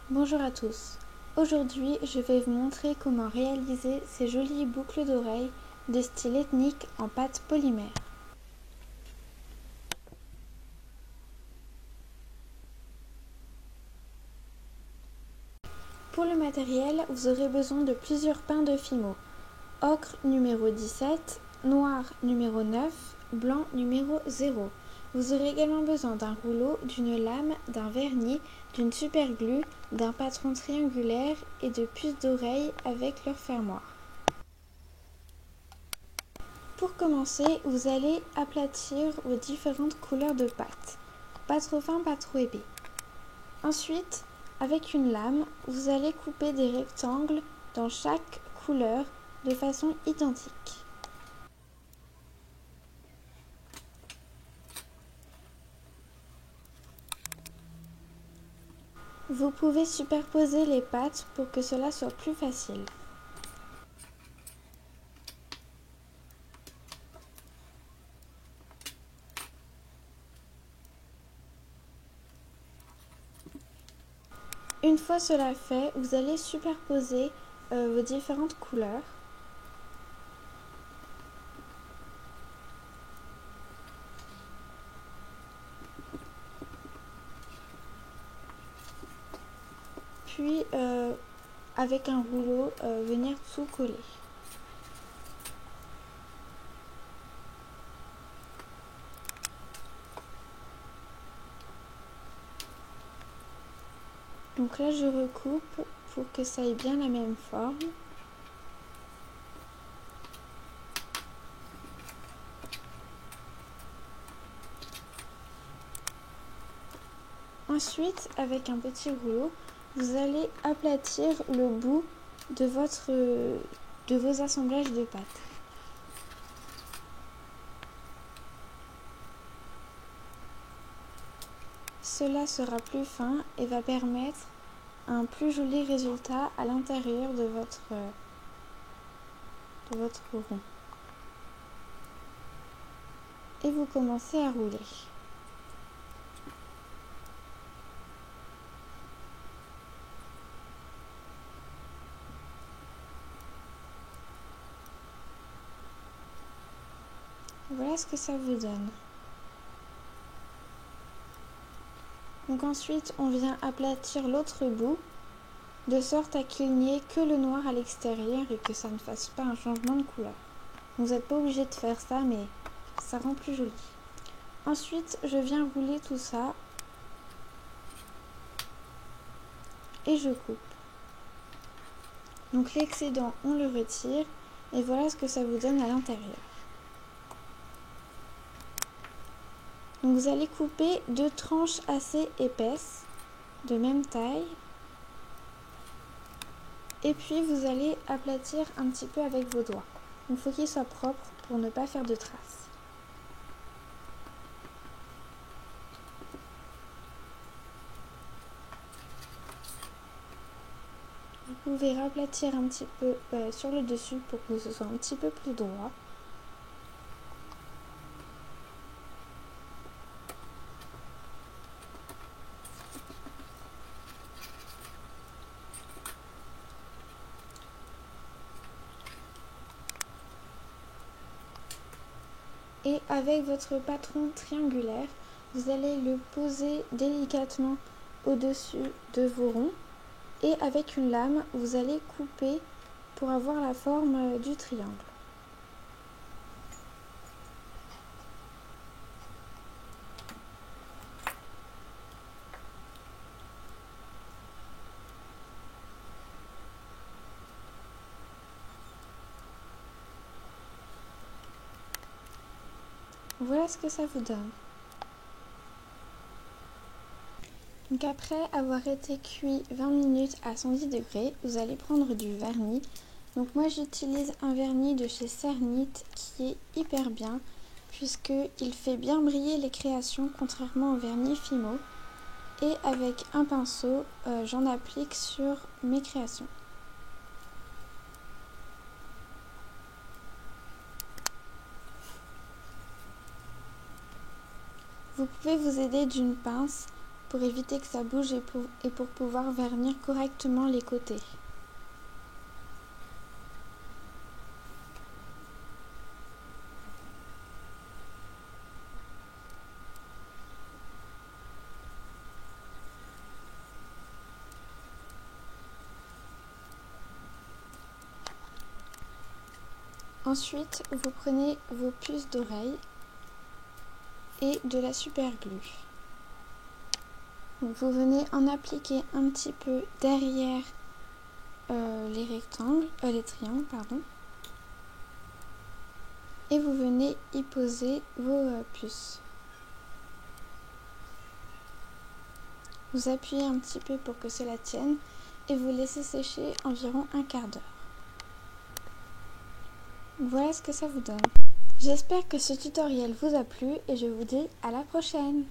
Bonjour à tous. Aujourd'hui, je vais vous montrer comment réaliser ces jolies boucles d'oreilles de style ethnique en pâte polymère. Pour le matériel, vous aurez besoin de plusieurs pains de Fimo. Ocre numéro 17, noir numéro 9, blanc numéro 0. Vous aurez également besoin d'un rouleau, d'une lame, d'un vernis, d'une superglue, d'un patron triangulaire et de puces d'oreille avec leur fermoir. Pour commencer, vous allez aplatir vos différentes couleurs de pâte. Pas trop fin, pas trop épais. Ensuite, avec une lame, vous allez couper des rectangles dans chaque couleur de façon identique. Vous pouvez superposer les pâtes pour que cela soit plus facile. Une fois cela fait, vous allez superposer vos différentes couleurs. Puis, avec un rouleau, venir tout coller. Donc là, je recoupe pour que ça ait bien la même forme. Ensuite, avec un petit rouleau, vous allez aplatir le bout de vos assemblages de pâtes. Cela sera plus fin et va permettre un plus joli résultat à l'intérieur de votre rond. Et vous commencez à rouler. Voilà ce que ça vous donne. Donc ensuite, on vient aplatir l'autre bout, de sorte à qu'il n'y ait que le noir à l'extérieur et que ça ne fasse pas un changement de couleur. Vous n'êtes pas obligé de faire ça, mais ça rend plus joli. Ensuite, je viens rouler tout ça et je coupe. Donc l'excédent, on le retire et voilà ce que ça vous donne à l'intérieur. Donc vous allez couper 2 tranches assez épaisses, de même taille. Et puis vous allez aplatir un petit peu avec vos doigts. Il faut qu'il soit propre pour ne pas faire de traces. Vous pouvez raplatir un petit peu sur le dessus pour que ce soit un petit peu plus droit. Et avec votre patron triangulaire, vous allez le poser délicatement au-dessus de vos ronds. Et avec une lame, vous allez couper pour avoir la forme du triangle. Voilà ce que ça vous donne. Donc après avoir été cuit 20 minutes à 110 degrés, vous allez prendre du vernis. Donc moi j'utilise un vernis de chez Cernit qui est hyper bien puisqu'il fait bien briller les créations contrairement au vernis Fimo. Et avec un pinceau, j'en applique sur mes créations. Vous pouvez vous aider d'une pince pour éviter que ça bouge et pour pouvoir vernir correctement les côtés. Ensuite, vous prenez vos puces d'oreilles et de la super glue. Donc, vous venez en appliquer un petit peu derrière les triangles, pardon. Et vous venez y poser vos puces. Vous appuyez un petit peu pour que cela tienne et vous laissez sécher environ un quart d'heure. Voilà ce que ça vous donne. J'espère que ce tutoriel vous a plu et je vous dis à la prochaine.